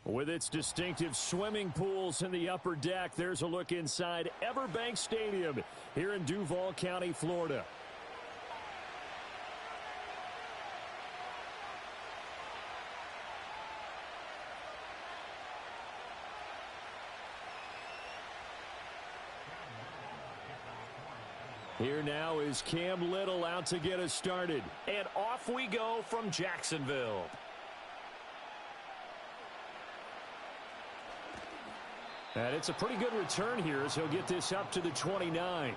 With its distinctive swimming pools in the upper deck, there's a look inside Everbank Stadium here in Duval County, Florida. Here now is Cam Little out to get us started. And off we go from Jacksonville. And it's a pretty good return here as he'll get this up to the 29.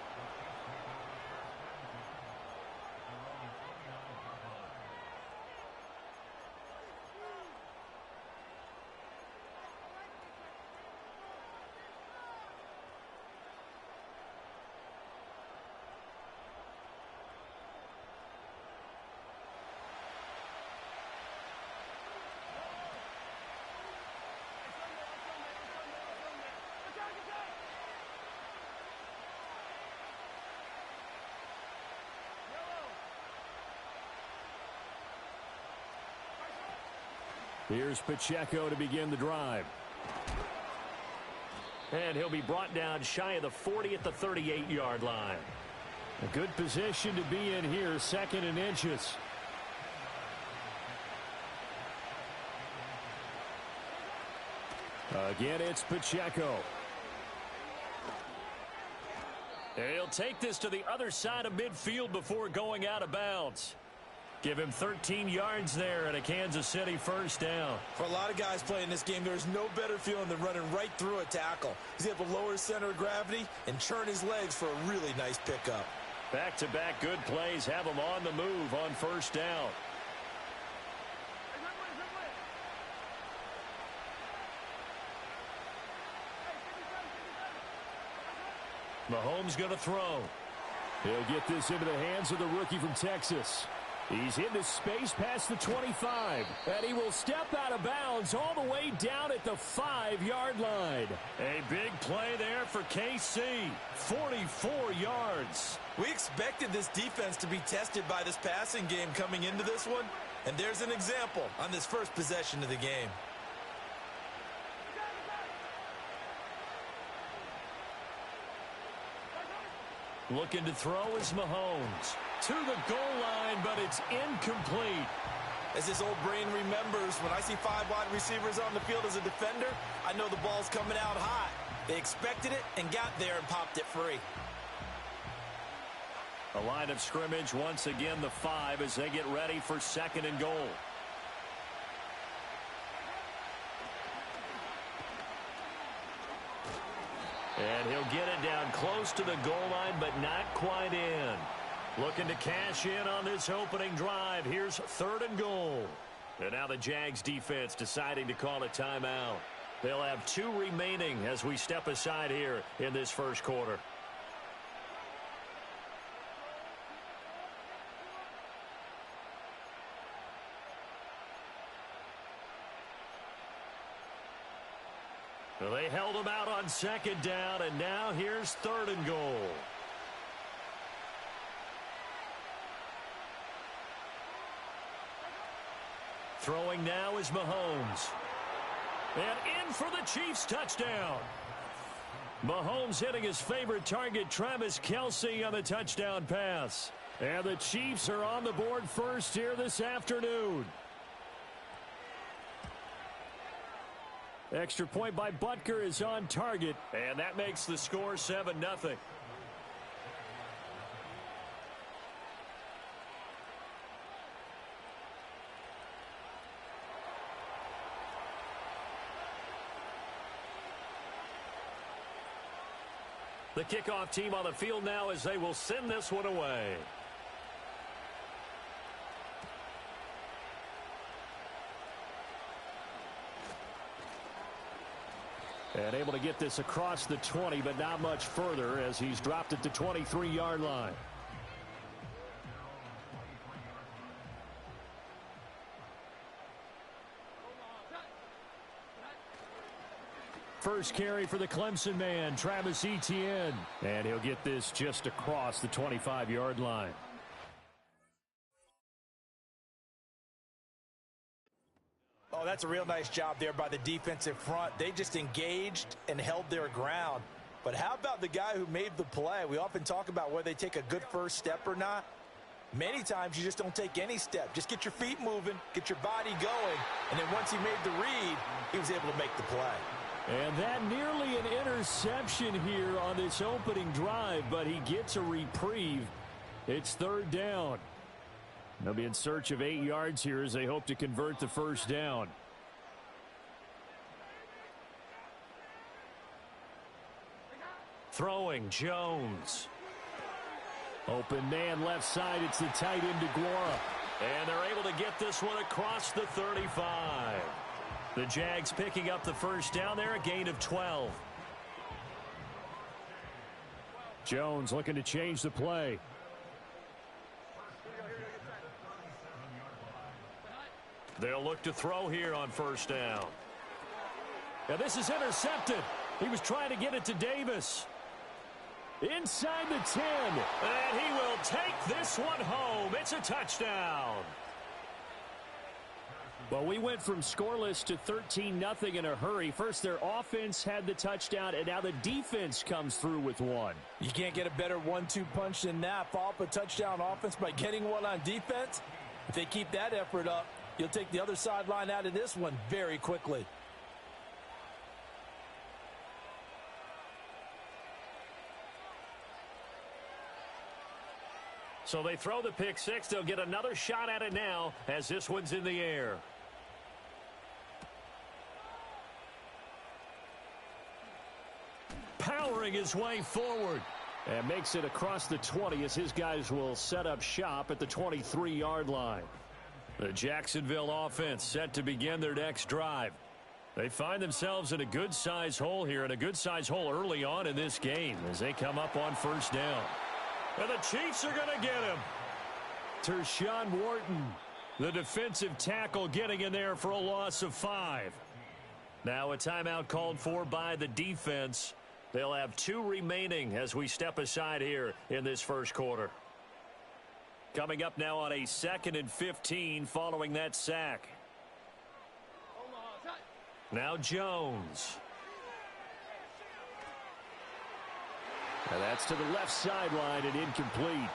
Here's Pacheco to begin the drive. And he'll be brought down shy of the 40 at the 38-yard line. A good position to be in here, 2nd and inches. Again, it's Pacheco. He'll take this to the other side of midfield before going out of bounds. Give him 13 yards there and a Kansas City first down. For a lot of guys playing this game, there's no better feeling than running right through a tackle. He's able to lower his center of gravity and churn his legs for a really nice pickup. Back-to-back good plays have him on the move on first down. Mahomes going to throw. He'll get this into the hands of the rookie from Texas. He's into space past the 25, and he will step out of bounds all the way down at the 5-yard line. A big play there for KC, 44 yards. We expected this defense to be tested by this passing game coming into this one, and there's an example on this first possession of the game. Looking to throw is Mahomes. To the goal line, but it's incomplete. As his old brain remembers, when I see 5 wide receivers on the field as a defender, I know the ball's coming out hot. They expected it and got there and popped it free. A line of scrimmage, once again the 5 as they get ready for 2nd and goal. And he'll get it down close to the goal line, but not quite in. Looking to cash in on this opening drive. Here's 3rd and goal. And now the Jags defense deciding to call a timeout. They'll have 2 remaining as we step aside here in this first quarter. Well, they held him out on 2nd down, and now here's 3rd and goal. Throwing now is Mahomes. And in for the Chiefs touchdown. Mahomes hitting his favorite target, Travis Kelce, on the touchdown pass. And the Chiefs are on the board first here this afternoon. Extra point by Butker is on target. And that makes the score 7-0. The kickoff team on the field now as they will send this one away. And able to get this across the 20, but not much further as he's dropped at the 23-yard line. First carry for the Clemson man, Travis Etienne. And he'll get this just across the 25-yard line. Oh, That's a real nice job there by the defensive front. They just engaged and held their ground. But how about the guy who made the play? We often talk about whether they take a good first step or not. Many times you just don't take any step. Just get your feet moving, get your body going, and then once he made the read, he was able to make the play. And that nearly an interception here on this opening drive, but he gets a reprieve. It's third down. They'll be in search of 8 yards here as they hope to convert the first down. Throwing, Jones. Open man left side. It's the tight end DeGuara. And they're able to get this one across the 35. The Jags picking up the first down there, a gain of 12. Jones looking to change the play. They'll look to throw here on first down. Now this is intercepted. He was trying to get it to Davis. Inside the 10. And he will take this one home. It's a touchdown. Well, we went from scoreless to 13-0 in a hurry. First, their offense had the touchdown, and now the defense comes through with one. You can't get a better 1-2 punch than that. Follow up a touchdown offense by getting one on defense. If they keep that effort up, you'll take the other sideline out of this one very quickly. So they throw the pick six. They'll get another shot at it now as this one's in the air. Powering his way forward. And makes it across the 20 as his guys will set up shop at the 23-yard line. The Jacksonville offense set to begin their next drive. They find themselves in a good-sized hole here, and a good-sized hole early on in this game as they come up on first down. And the Chiefs are going to get him. Tershawn Wharton, the defensive tackle, getting in there for a loss of 5. Now a timeout called for by the defense. They'll have 2 remaining as we step aside here in this first quarter. Coming up now on a 2nd and 15 following that sack. Now Jones. And that's to the left sideline and incomplete.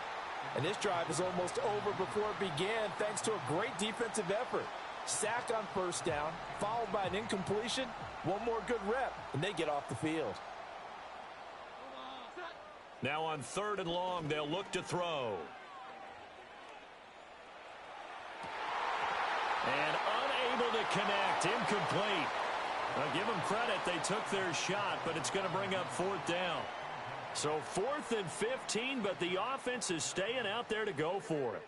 And this drive is almost over before it began thanks to a great defensive effort. Sack on first down, followed by an incompletion. One more good rep, and they get off the field. Now on 3rd and long, they'll look to throw. And unable to connect, incomplete. I'll give them credit, they took their shot, but it's going to bring up 4th down. So 4th and 15, but the offense is staying out there to go for it.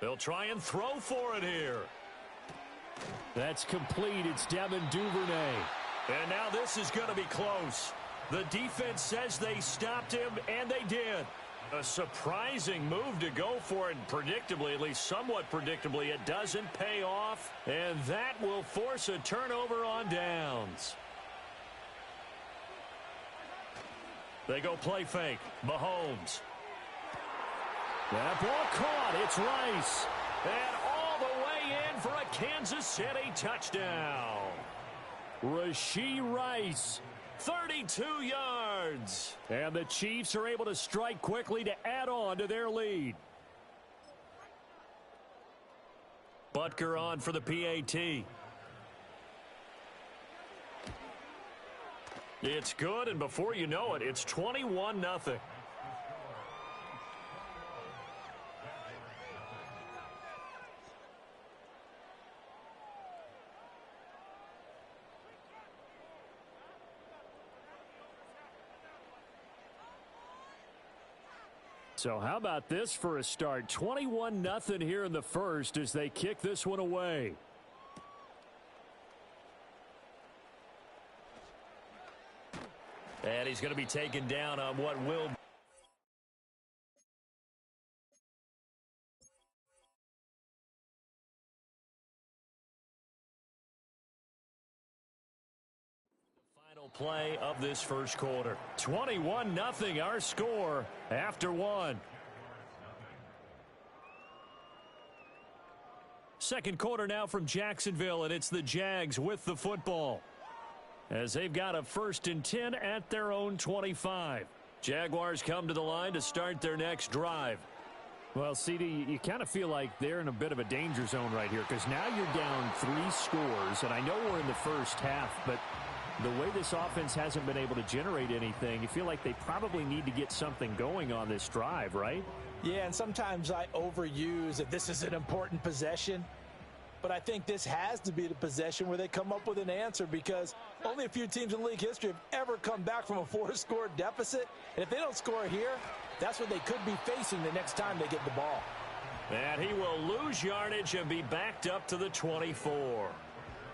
They'll try and throw for it here. That's complete. It's Devin Duvernay. And now this is going to be close. The defense says they stopped him, and they did. A surprising move to go for it, and predictably, at least somewhat predictably, it doesn't pay off, and that will force a turnover on downs. They go play fake. Mahomes. That ball caught. It's Rice. And all the way in for a Kansas City touchdown. Rashee Rice. 32 yards. And the Chiefs are able to strike quickly to add on to their lead. Butker on for the PAT. It's good, and before you know it, it's 21-0. So how about this for a start? 21-0 here in the first as they kick this one away. And he's going to be taken down on what will be. Final play of this first quarter. 21-0 our score after one. Second quarter now from Jacksonville, and it's the Jags with the football, as they've got a 1st and 10 at their own 25. Jaguars come to the line to start their next drive. Well, CD, you kind of feel like they're in a bit of a danger zone right here, because now you're down 3 scores, and I know we're in the first half, but the way this offense hasn't been able to generate anything, you feel like they probably need to get something going on this drive, right? Yeah, and sometimes I overuse that this is an important possession, but I think this has to be the possession where they come up with an answer, because only a few teams in league history have ever come back from a 4-score deficit, and if they don't score here, that's what they could be facing the next time they get the ball. And he will lose yardage and be backed up to the 24.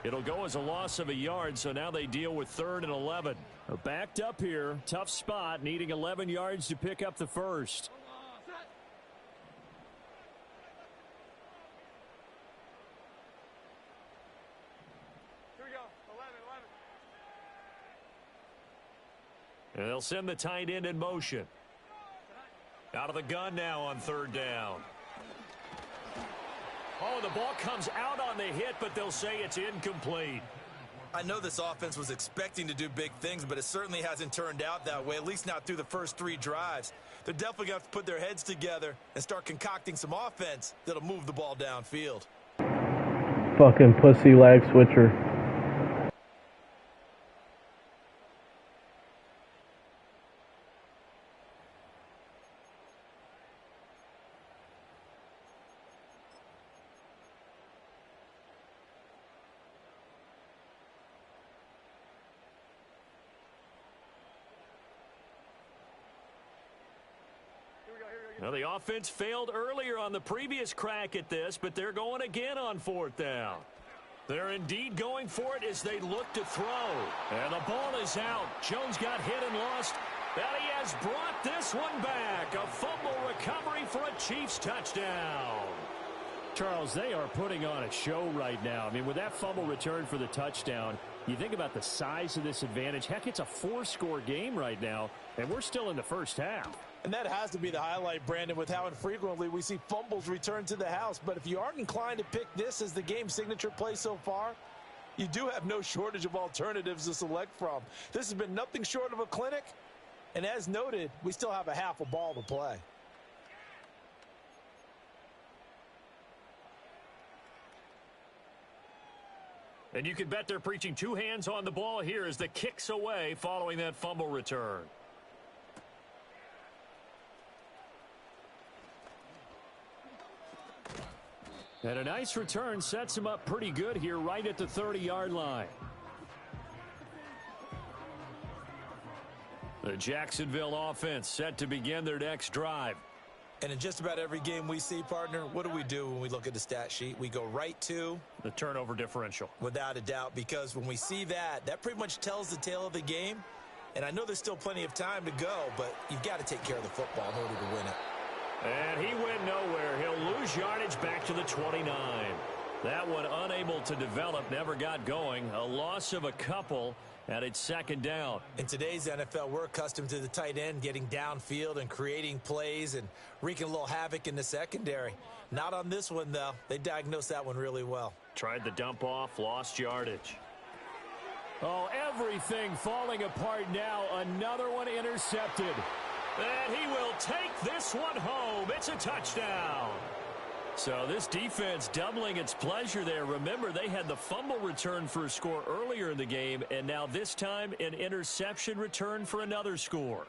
It'll go as a loss of a yard, so now they deal with 3rd and 11. Backed up here, tough spot, needing 11 yards to pick up the first. And they'll send the tight end in motion. Out of the gun now on 3rd down. Oh, the ball comes out on the hit, but they'll say it's incomplete. I know this offense was expecting to do big things, but it certainly hasn't turned out that way, at least not through the first 3 drives. They're definitely going to have to put their heads together and start concocting some offense that'll move the ball downfield. Fucking pussy lag switcher. Now, the offense failed earlier on the previous crack at this, but they're going again on 4th down. They're indeed going for it as they look to throw. And the ball is out. Jones got hit and lost. And he has brought this one back. A fumble recovery for a Chiefs touchdown. Charles, they are putting on a show right now. I mean, with that fumble return for the touchdown, you think about the size of this advantage. Heck, it's a 4-score game right now, and we're still in the first half. And that has to be the highlight, Brandon, with how infrequently we see fumbles return to the house. But if you aren't inclined to pick this as the game signature play so far, you do have no shortage of alternatives to select from. This has been nothing short of a clinic. And as noted, we still have a half a ball to play. And you can bet they're preaching 2 hands on the ball here as the kick's away following that fumble return. And a nice return sets him up pretty good here right at the 30-yard line. The Jacksonville offense set to begin their next drive. And in just about every game we see, partner, what do when we look at the stat sheet? We go right to the turnover differential. Without a doubt, because when we see that, that pretty much tells the tale of the game. And I know there's still plenty of time to go, but you've got to take care of the football in order to win it. And he went nowhere. He'll lose yardage back to the 29. That one unable to develop, never got going. A loss of a couple, and it's 2nd down. In today's NFL, we're accustomed to the tight end getting downfield and creating plays and wreaking a little havoc in the secondary. Not on this one, though. They diagnosed that one really well. Tried the dump off, lost yardage. Oh, everything falling apart now. Another one intercepted. And he will take this one home. It's a touchdown. So this defense doubling its pleasure there. Remember, they had the fumble return for a score earlier in the game, and now this time an interception return for another score.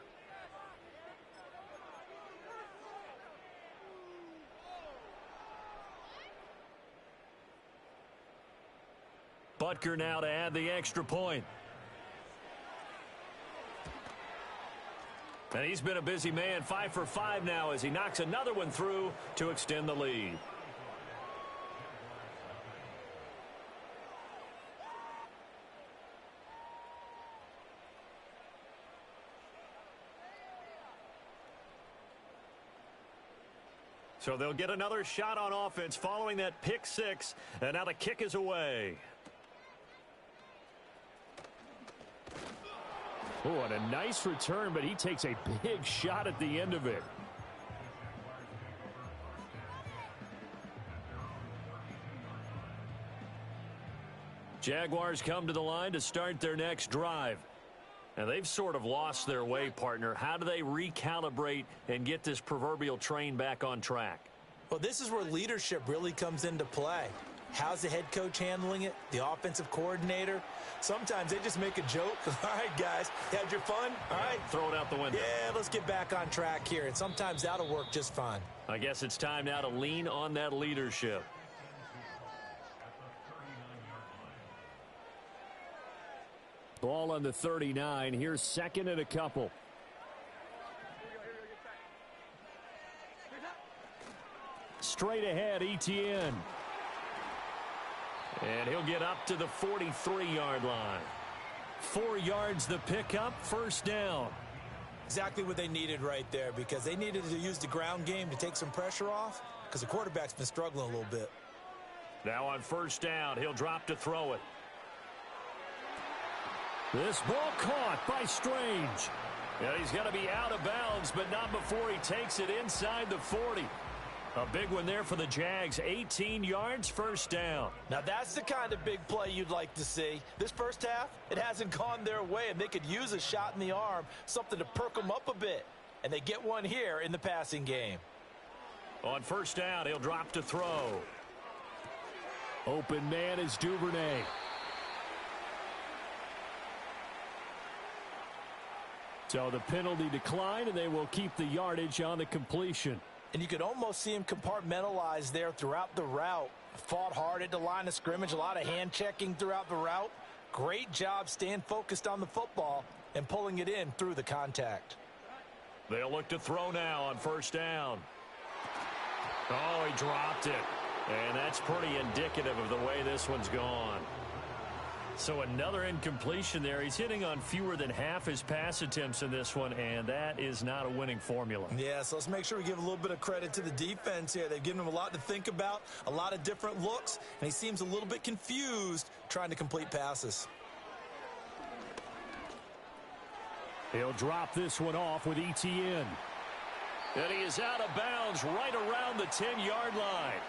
Butker now to add the extra point. And he's been a busy man, 5 for 5 now as he knocks another one through to extend the lead. So they'll get another shot on offense following that pick 6, and now the kick is away. Oh, and a nice return, but he takes a big shot at the end of it. Jaguars come to the line to start their next drive. And they've sort of lost their way, partner. How do they recalibrate and get this proverbial train back on track? Well, this is where leadership really comes into play. How's the head coach handling it? The offensive coordinator? Sometimes they just make a joke. All right, guys, you had your fun? All right. Throw it out the window. Yeah, let's get back on track here. And sometimes that'll work just fine. I guess it's time now to lean on that leadership. Ball on the 39. Here's second and a couple. Straight ahead, Etienne. And he'll get up to the 43-yard line. 4 yards the pickup, first down. Exactly what they needed right there, because they needed to use the ground game to take some pressure off, because the quarterback's been struggling a little bit. Now on first down, he'll drop to throw it. This ball caught by Strange. Yeah, he's going to be out of bounds, but not before he takes it inside the 40. A big one there for the Jags. 18 yards, first down. Now that's the kind of big play you'd like to see. This first half, it hasn't gone their way, and they could use a shot in the arm, something to perk them up a bit. And they get one here in the passing game. On first down, he'll drop to throw. Open man is Duvernay. So the penalty declined, and they will keep the yardage on the completion. And you could almost see him compartmentalize there throughout the route. Fought hard at the line of scrimmage, a lot of hand checking throughout the route. Great job staying focused on the football and pulling it in through the contact. They'll look to throw now on first down. Oh, he dropped it. And that's pretty indicative of the way this one's gone. So another incompletion there. He's hitting on fewer than half his pass attempts in this one, and that is not a winning formula. Yeah, so let's make sure we give a little bit of credit to the defense here. They've given him a lot to think about, a lot of different looks, and he seems a little bit confused trying to complete passes. He'll drop this one off with Etienne. And he is out of bounds right around the 10-yard line.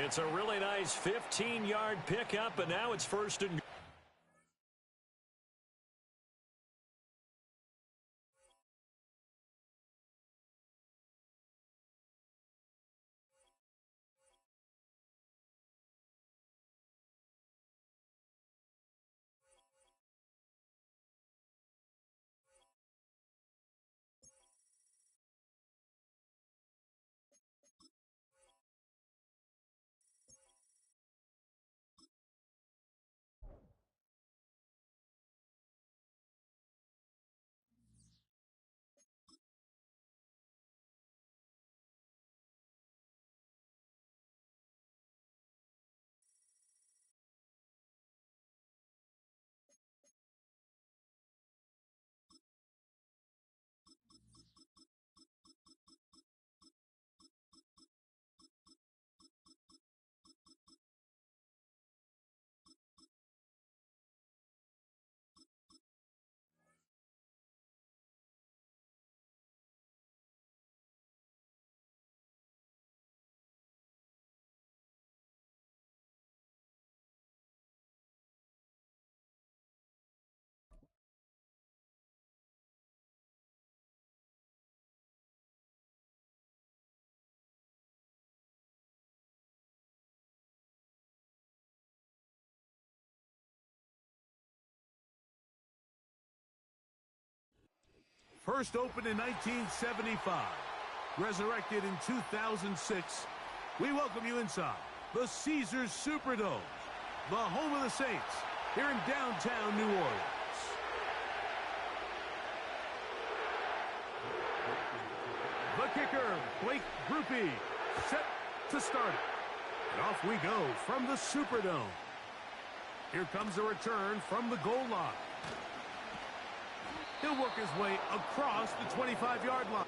It's a really nice 15-yard pickup, and now it's first and goal. First opened in 1975, resurrected in 2006, we welcome you inside the Caesars Superdome, the home of the Saints, here in downtown New Orleans. The kicker, Blake Grupe, set to start it. And off we go from the Superdome. Here comes the return from the goal line. He'll work his way across the 25-yard line.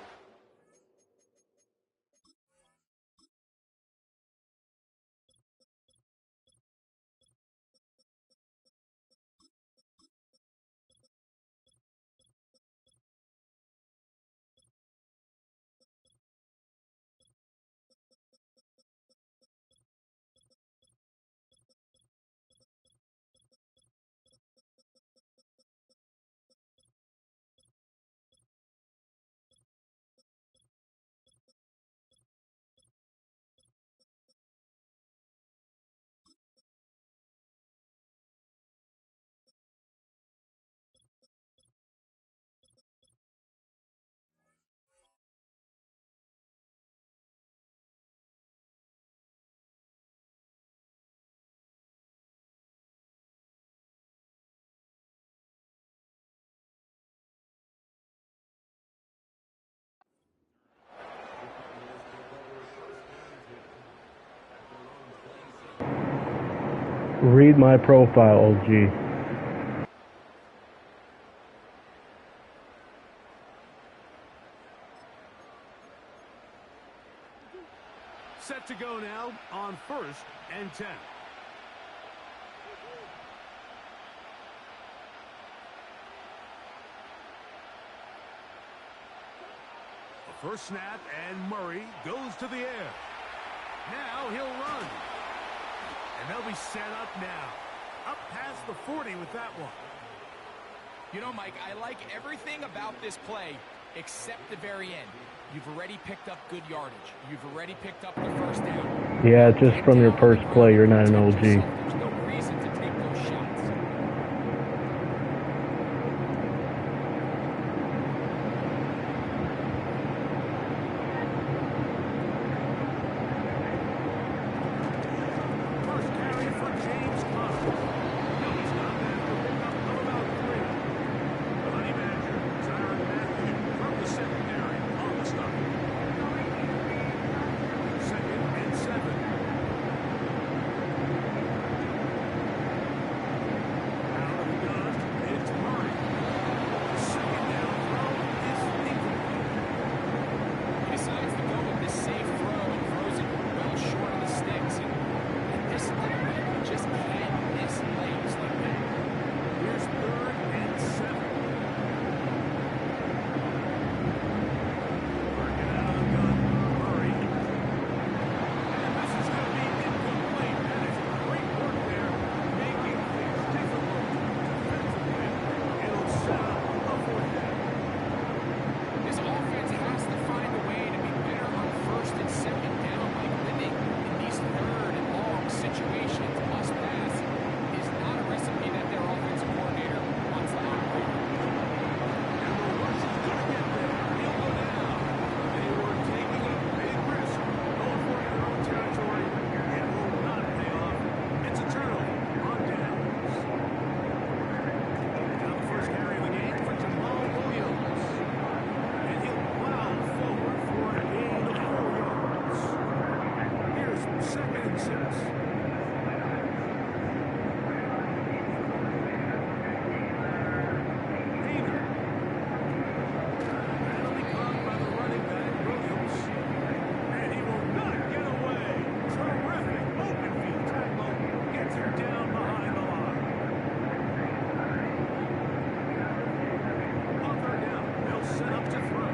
Read my profile, OG. Set to go now on 1st and 10. The first snap, and Murray goes to the air. Now he'll run. And they'll be set up now. Up past the 40 with that one. You know, Mike, I like everything about this play except the very end. You've already picked up good yardage. You've already picked up the first down. Yeah, just from your first play, you're not an OG. There's no reason to take those shots. First carry for James Conner. No, he's not there. He'll pick up about 3. The Honey Badger, Tyrann Mathieu from the secondary on the stop. 2nd and 7. Out of the gun, it's Murray. The second down throw is incomplete. He decides to go with this safe throw and throws it well short of the sticks. And at this level, you just can't miss plays like that. Here's 3rd and 7. Working out of the gun, Murray. And this is going to be incomplete. That is great work there, making things difficult defensively. It'll set up a 4th down. This offense has to find a way to be better on 1st and 2nd down. Like living in these 3rd and long situations, must pass is not a recipe that their offensive coordinator wants to operate. And the rush is going to get there. He'll go down. They were taking a big risk going for it in their own territory. It will not pay off. It's a turnover on downs. Now the first carry of the game for Jamal Williams. And he'll plow forward for a gain of 4 yards. Here's 2nd and 6. Hayner. That'll be caught by the running back, Williams. And he will not get away. Terrific open field tackle. Gets him down behind the line. On 3rd down, they'll set up to throw.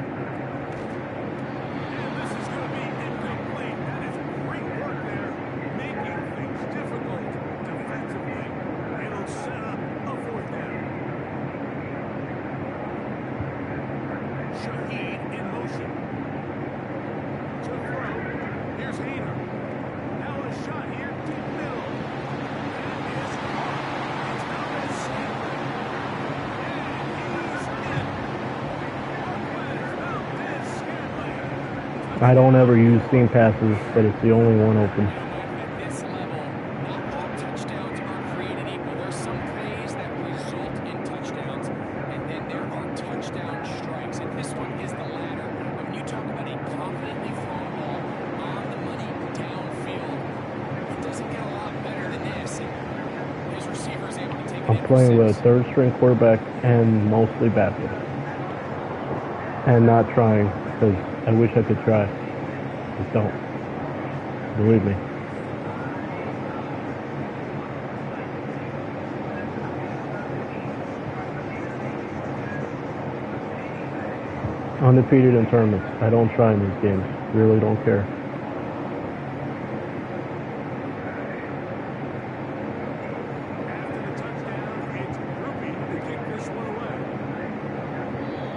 And this is going to be incomplete. That is great work there, making things difficult defensively. It'll set up a 4th down. Shaheed in motion. To throw. Here's Hayner. Now a shot here deep middle. That is caught. It's Alvin Scantling. And he's in. Alvin Scantling. I don't ever use seam passes, but it's the only one open. At this level, not all touchdowns are created equal. There's some plays that result in touchdowns, and then there are touchdown strikes. And this one is the latter. When you talk about a confidently thrown ball on the money downfield, it doesn't get a lot better than this. And his receiver is able to take it I'm in for playing with a 6. 3rd-string quarterback and mostly backup. And not trying, because I wish I could try. Just don't. Believe me. Undefeated in tournaments. I don't try in these games. Really don't care. After the touchdown, it's Ruby to kick this one away.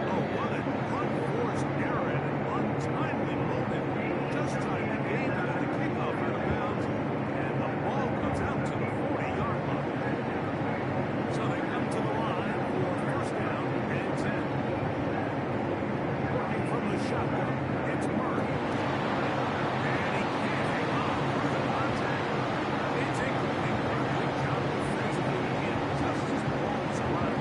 Oh, what an unforced error and an untimely moment. Just timed the game to let a kickoff out of bounds, and the ball comes out to the 40-yard line. So they come to the line for 1st down and 10. Working from the shotgun, it's Murray. And he can't hang on through the contact. It's incomplete. Good job defensively to get just as the ball was allowed.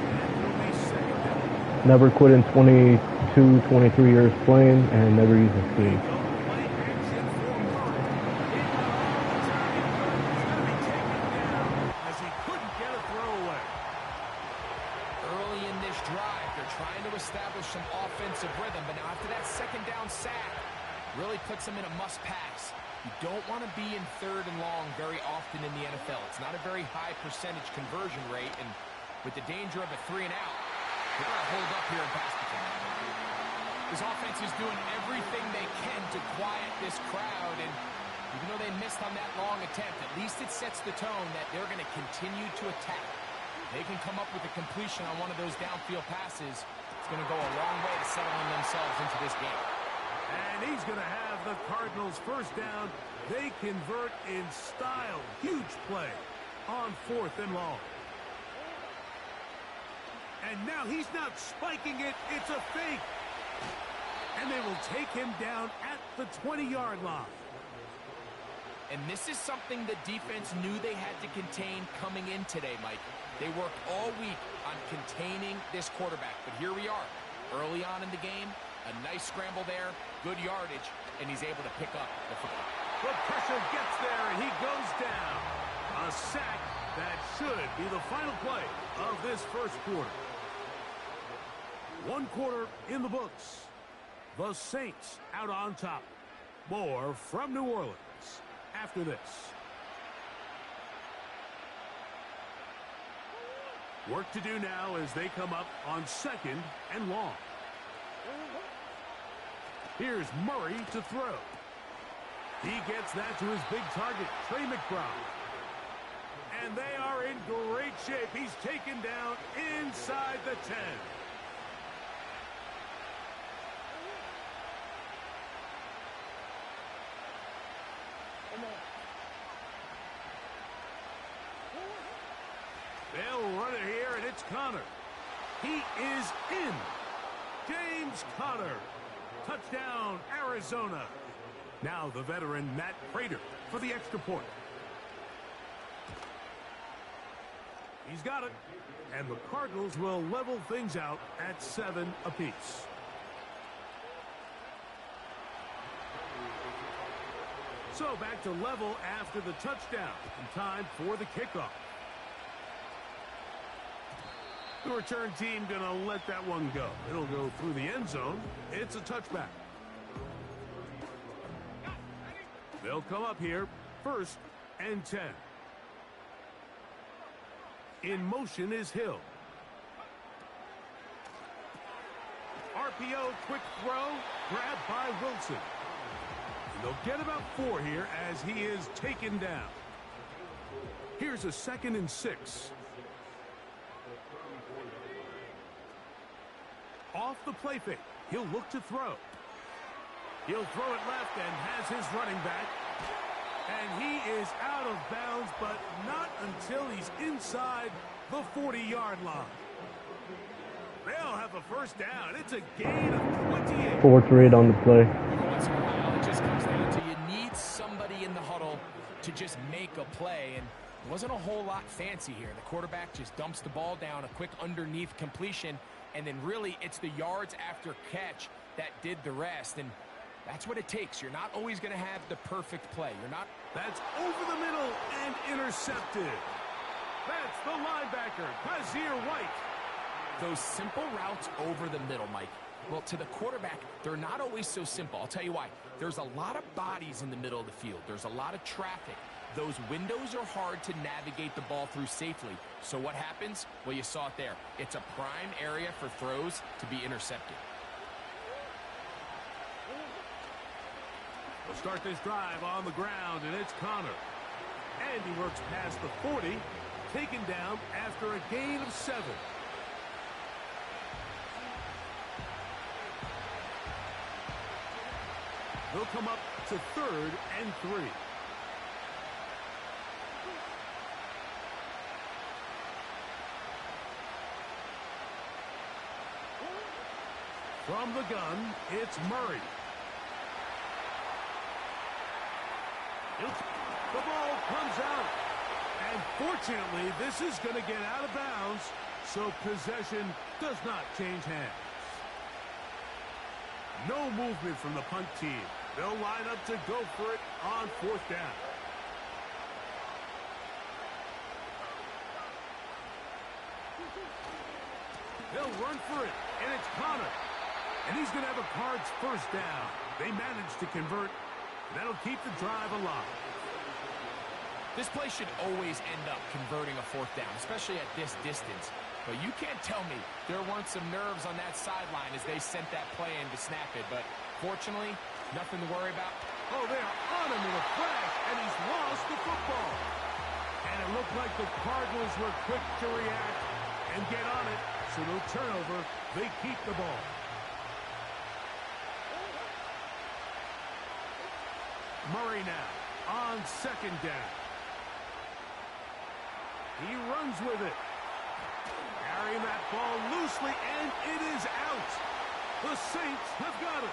And it'll be 2nd down. Never quit in 22, 23 years playing, and never used a seam. Don't play action for Murray. He got all the time he could. He's going to be taken down. offensive rhythm, but now after that second down sack, really puts him in a must-pass. You don't want to be in 3rd and long very often in the NFL. It's not a very high percentage conversion rate, and with the danger of a 3-and-out, they're going to hold up here in basketball. This offense is doing everything they can to quiet this crowd, and even though they missed on that long attempt, at least it sets the tone that they're going to continue to attack. They can come up with a completion on one of those downfield passes. It's going to go a long way to settling themselves into this game. And he's going to have the Cardinals first down. They convert in style. Huge play on 4th and long. And now he's not spiking it. It's a fake. And they will take him down at the 20-yard line. And this is something the defense knew they had to contain coming in today, Mike. They worked all week on containing this quarterback. But here we are, early on in the game. A nice scramble there, good yardage, and he's able to pick up the football. The pressure gets there, and he goes down. A sack that should be the final play of this first quarter. 1 quarter in the books. The Saints out on top. More from New Orleans after this. Work to do now as they come up on 2nd and long. Here's Murray to throw. He gets that to his big target, Trey McBride. And they are in great shape. He's taken down inside the 10. They'll run it here, and it's Connor. He is in. James Conner. Touchdown, Arizona. Now the veteran Matt Prater for the extra point. He's got it. And the Cardinals will level things out at 7 apiece. So back to level after the touchdown. And time for the kickoff. The return team going to let that one go. It'll go through the end zone. It's a touchback. They'll come up here, 1st and 10. In motion is Hill. RPO, quick throw, grabbed by Wilson. And they'll get about 4 here as he is taken down. Here's a 2nd and 6. Off the play fake, he'll look to throw. He'll throw it left and has his running back. And he is out of bounds, but not until he's inside the 40-yard line. They'll have a first down. It's a gain of 28. 4-3 on the play. Once in a while, it just comes down to you need somebody in the huddle to just make a play. And it wasn't a whole lot fancy here. The quarterback just dumps the ball down, a quick underneath completion. And then really it's the yards after catch that did the rest. And that's what it takes. You're not always going to have the perfect play. You're not. That's over the middle and intercepted. That's the linebacker, Kazir White. Those simple routes over the middle, Mike. Well, to the quarterback, they're not always so simple. I'll tell you why. There's a lot of bodies in the middle of the field. There's a lot of traffic. Those windows are hard to navigate the ball through safely. So what happens? Well, you saw it there. It's a prime area for throws to be intercepted. We'll start this drive on the ground, and it's Connor. And he works past the 40, taken down after a gain of 7. They'll come up to 3rd and 3. From the gun, it's Murray. The ball comes out. And fortunately, this is going to get out of bounds, so possession does not change hands. No movement from the punt team. They'll line up to go for it on 4th down. They'll run for it, and it's Connor. And he's going to have a Cards first down. They managed to convert. That'll keep the drive alive. This play should always end up converting a fourth down, especially at this distance. But you can't tell me there weren't some nerves on that sideline as they sent that play in to snap it. But fortunately, nothing to worry about. Oh, they are on him with a crash, and he's lost the football. And it looked like the Cardinals were quick to react and get on it. So no turnover. They keep the ball. Murray now on second down. He runs with it. Carrying that ball loosely, and it is out. The Saints have got it.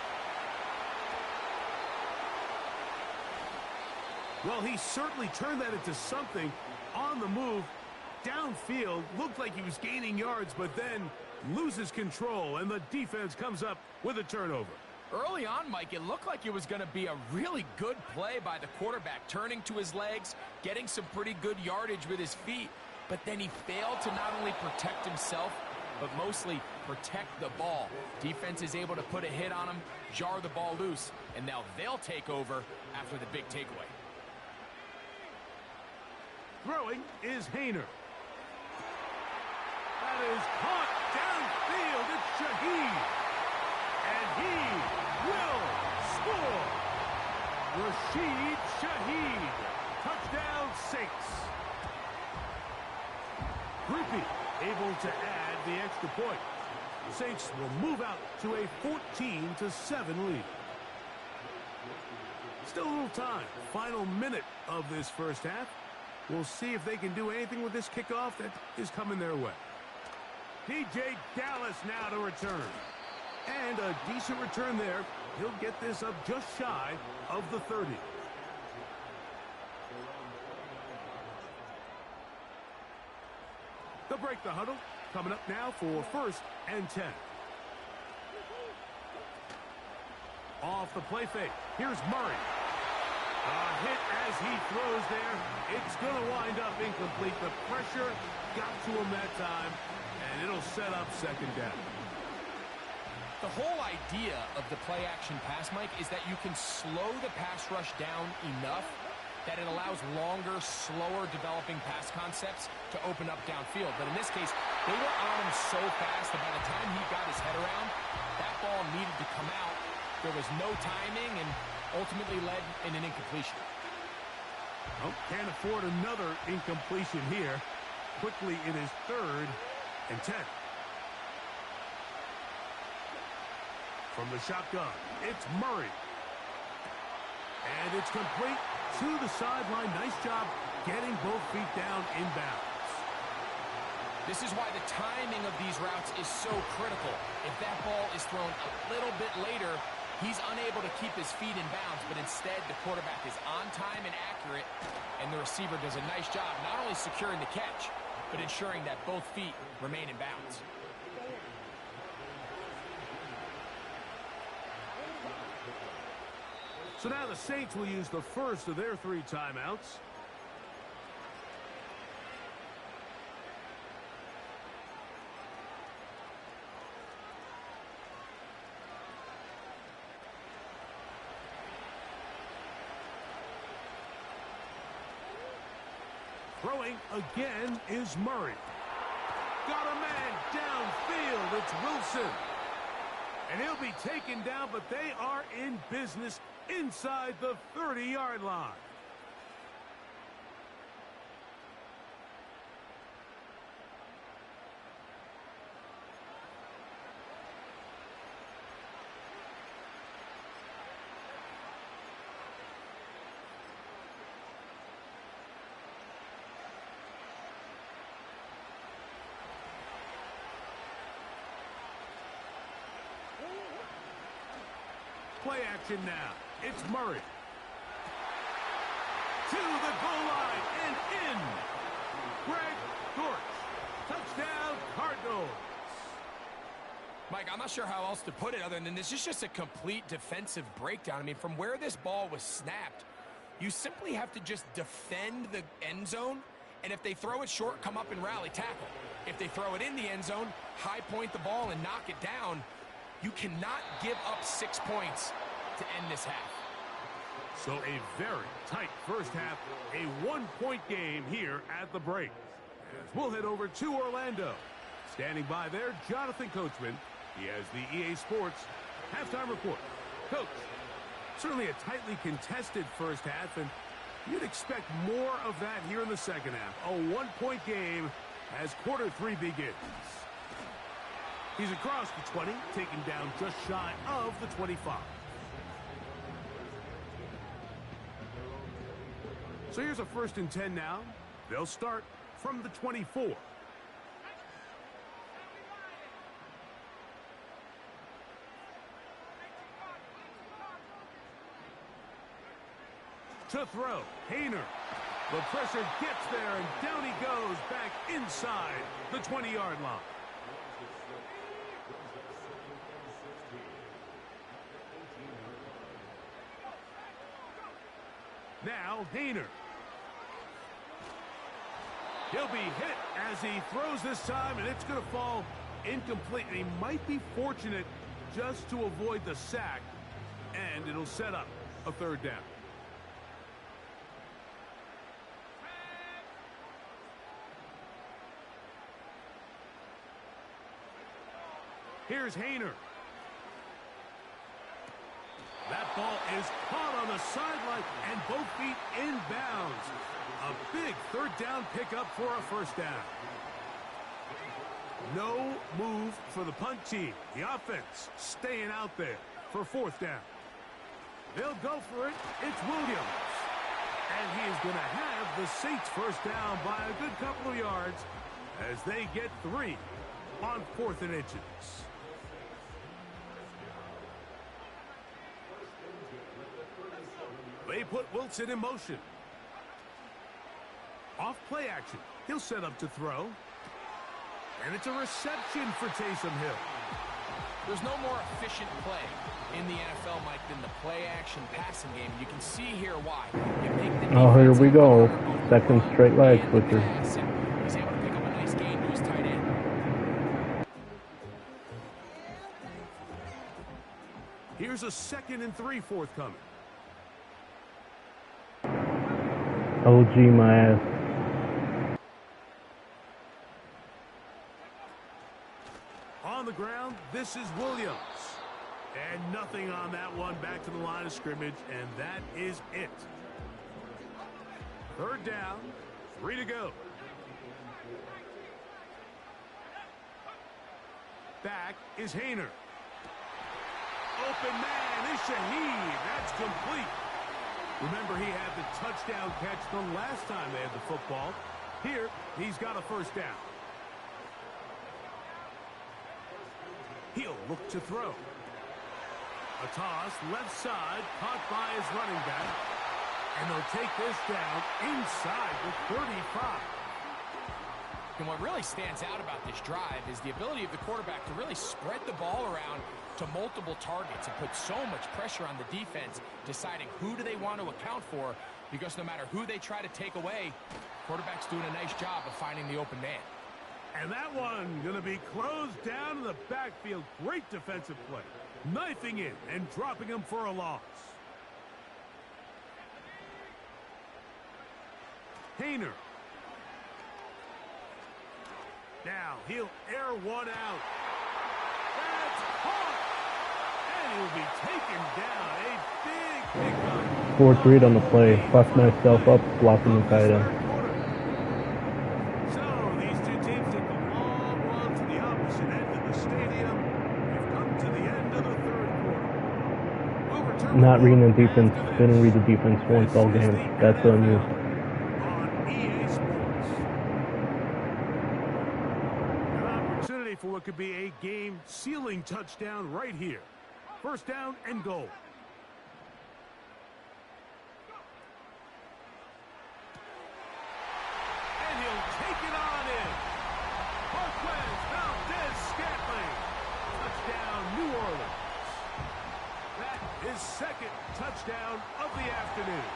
Well, he certainly turned that into something on the move. Downfield, looked like he was gaining yards, but then loses control, and the defense comes up with a turnover. Early on, Mike, it looked like it was going to be a really good play by the quarterback, turning to his legs, getting some pretty good yardage with his feet, but then he failed to not only protect himself, but mostly protect the ball. Defense is able to put a hit on him, jar the ball loose, and now they'll take over after the big takeaway. Throwing is Hayner. That is caught downfield. It's Shaheed. And he will score. Rashid Shaheed. Touchdown Saints. Groupie able to add the extra point. The Saints will move out to a 14-7 lead. Still a little time. Final minute of this first half. We'll see if they can do anything with this kickoff that is coming their way. DJ Dallas now to return. And a decent return there. He'll get this up just shy of the 30. They'll break the huddle. Coming up now for 1st and 10. Off the play fake. Here's Murray. A hit as he throws there. It's going to wind up incomplete. The pressure got to him that time, and it'll set up second down. The whole idea of the play-action pass, Mike, is that you can slow the pass rush down enough that it allows longer, slower developing pass concepts to open up downfield. But in this case, they were on him so fast that by the time he got his head around, that ball needed to come out. There was no timing and ultimately led in an incompletion. Oh, can't afford another incompletion here. Quickly it is 3rd and 10. From the shotgun, it's Murray. And it's complete to the sideline. Nice job getting both feet down inbounds. This is why the timing of these routes is so critical. If that ball is thrown a little bit later, he's unable to keep his feet in bounds, but instead the quarterback is on time and accurate, and the receiver does a nice job not only securing the catch, but ensuring that both feet remain in bounds. So now the Saints will use the first of their 3 timeouts. Throwing again is Murray. Got a man downfield. It's Wilson. And he'll be taken down, but they are in business inside the 30-yard line. Play action now. It's Murray. To the goal line and in. Greg Dortch. Touchdown, Cardinals. Mike, I'm not sure how else to put it other than this is just a complete defensive breakdown. I mean, from where this ball was snapped, you simply have to just defend the end zone, and if they throw it short, come up and rally tackle. If they throw it in the end zone, high point the ball and knock it down. You cannot give up 6 points to end this half. So a very tight first half, a one-point game here at the break. As we'll head over to Orlando. Standing by there, Jonathan Coachman. He has the EA Sports halftime report. Coach, certainly a tightly contested first half, and you'd expect more of that here in the second half. A one-point game as quarter 3 begins. He's across the 20, taken down just shy of the 25. So here's a 1st and 10 now. They'll start from the 24. To throw, Hayner. The pressure gets there, and down he goes back inside the 20-yard line. Now, Hayner. He'll be hit as he throws this time, and it's going to fall incomplete. And he might be fortunate just to avoid the sack, and it'll set up a 3rd down. Here's Hayner. That ball is caught on the sideline, and both feet inbounds. A big 3rd down pickup for a 1st down. No move for the punt team. The offense staying out there for 4th down. They'll go for it. It's Williams. And he is going to have the Saints 1st down by a good couple of yards as they get 3 on 4th and inches. They put Wilson in motion. Off play action. He'll set up to throw. And it's a reception for Taysom Hill. There's no more efficient play in the NFL, Mike, than the play-action passing game. You can see here why. Oh, here we go. 2nd straight leg switcher. He's able to pick up a nice gain to his tight end. Here's a 2nd and 3 forthcoming. OG my ass. On the ground, this is Williams. And nothing on that one. Back to the line of scrimmage, and that is it. 3rd down, 3 to go. Back is Hayner. Open man is Shaheed. That's complete. Remember, he had the touchdown catch the last time they had the football. Here, he's got a 1st down. He'll look to throw. A toss, left side, caught by his running back. And they'll take this down inside the 35. And what really stands out about this drive is the ability of the quarterback to really spread the ball around to multiple targets and put so much pressure on the defense, deciding who do they want to account for, because no matter who they try to take away, quarterback's doing a nice job of finding the open man. And that one going to be closed down in the backfield. Great defensive play. Knifing in and dropping him for a loss. Hayner. Now he'll air one out. That's caught. And he'll be taken down. A big pickup. 4th read on the play. Bust myself up, blocking the tight end. So these two teams take the long run to the opposite end of the stadium. We've come to the end of the 3rd quarter. We'll return. Not reading the defense. Didn't read the defense once all game. That's on you. On EA Sports. An opportunity for what could be a game-sealing touchdown right here. 1st down and goal. And he'll take it on in. Marquez Valdez-Scantling. Touchdown, New Orleans. That is 2nd touchdown of the afternoon.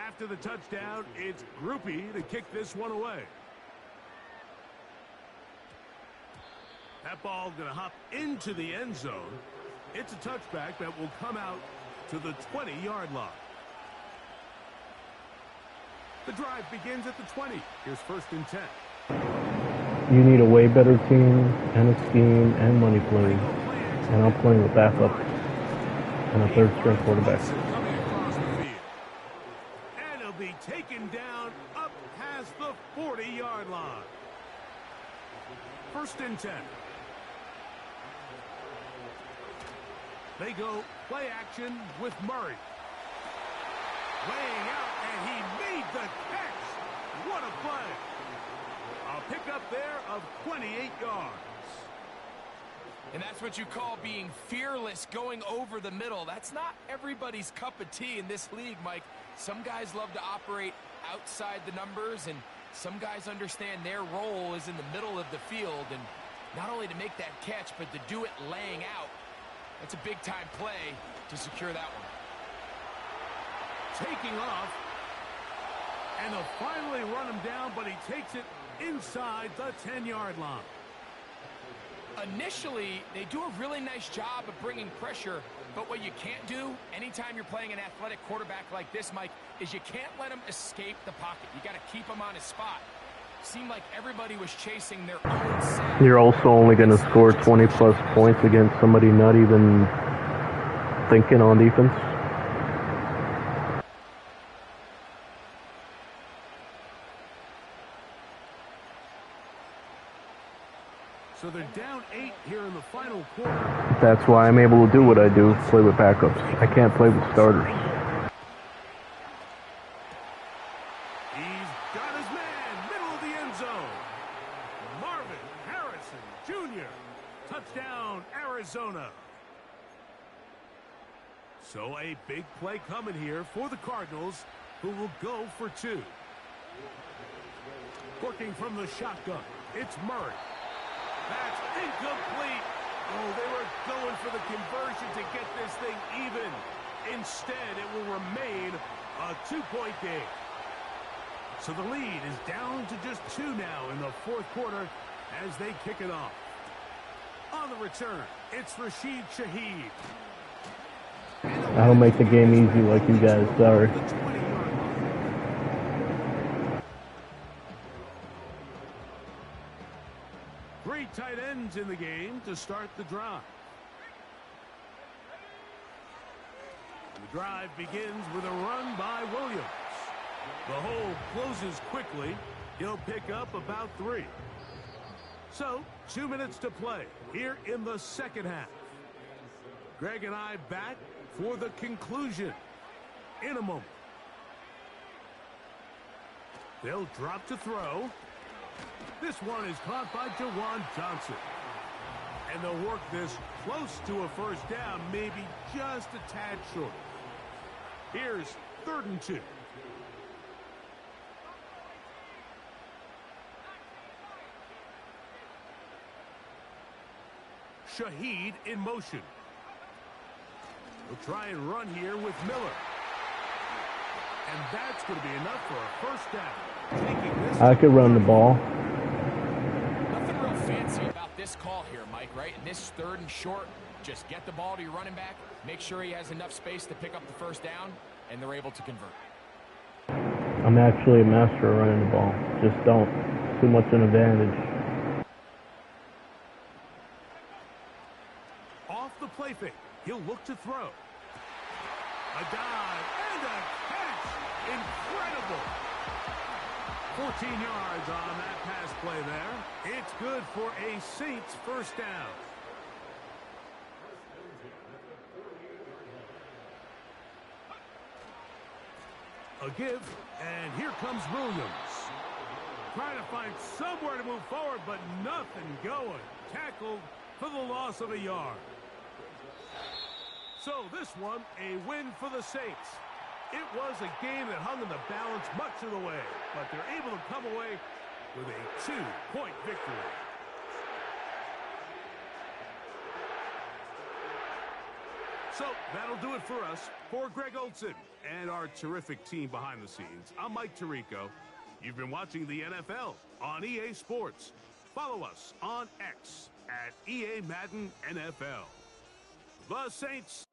After the touchdown, it's Groupie to kick this one away. That ball going to hop into the end zone. It's a touchback that will come out to the 20-yard line. The drive begins at the 20. Here's 1st and 10. You need a way better team and a scheme and money players. And I'm playing with backups and a third-string quarterback. Coming across the field. And he'll be taken down up past the 40-yard line. 1st and 10. They go play action with Murray. Laying out, and he made the catch. What a play. A pickup there of 28 yards. And that's what you call being fearless, going over the middle. That's not everybody's cup of tea in this league, Mike. Some guys love to operate outside the numbers, and some guys understand their role is in the middle of the field. And not only to make that catch, but to do it laying out. That's a big-time play to secure that one. Taking off, and they'll finally run him down, but he takes it inside the 10-yard line. Initially, they do a really nice job of bringing pressure, but what you can't do anytime you're playing an athletic quarterback like this, Mike, is you can't let him escape the pocket. You got to keep him on his spot. Seemed like everybody was chasing their own set. You're also only going to score 20-plus points against somebody not even thinking on defense. So they're down 8 here in the final quarter. That's why I'm able to do what I do, play with backups. I can't play with starters. He's got his man, middle of the end zone. Marvin Harrison Jr. Touchdown, Arizona. So a big play coming here for the Cardinals, who will go for 2. Working from the shotgun, it's Murray. That's incomplete. Oh, they were going for the conversion to get this thing even. Instead, it will remain a 2-point game. So the lead is down to just 2 now in the 4th quarter as they kick it off. On the return, it's Rashid Shaheed. I don't make the game easy like you guys, sorry. Three tight ends in the game to start the drive. The drive begins with a run by Williams. The hole closes quickly. He'll pick up about 3. So, 2 minutes to play here in the second half. Greg and I back for the conclusion in a moment. They'll drop to throw. This one is caught by Jawan Johnson. And they'll work this close to a first down, maybe just a tad short. Here's 3rd and 2. Shaheed in motion. We'll try and run here with Miller. And that's going to be enough for a first down. I could run the ball. Nothing real fancy about this call here, Mike, right? In this 3rd and short, just get the ball to your running back, make sure he has enough space to pick up the first down, and they're able to convert. I'm actually a master of running the ball. Just don't. Too much an advantage. Off the play fake. He'll look to throw. A dive and a catch. Incredible. 14 yards on that pass play there. It's good for a Saints first down. A give, and here comes Williams. Trying to find somewhere to move forward, but nothing going. Tackled for the loss of a yard. So this one, a win for the Saints. It was a game that hung in the balance much of the way, but they're able to come away with a 2-point victory. So that'll do it for us. For Greg Olson and our terrific team behind the scenes, I'm Mike Tirico. You've been watching the NFL on EA Sports. Follow us on X at EA Madden NFL. The Saints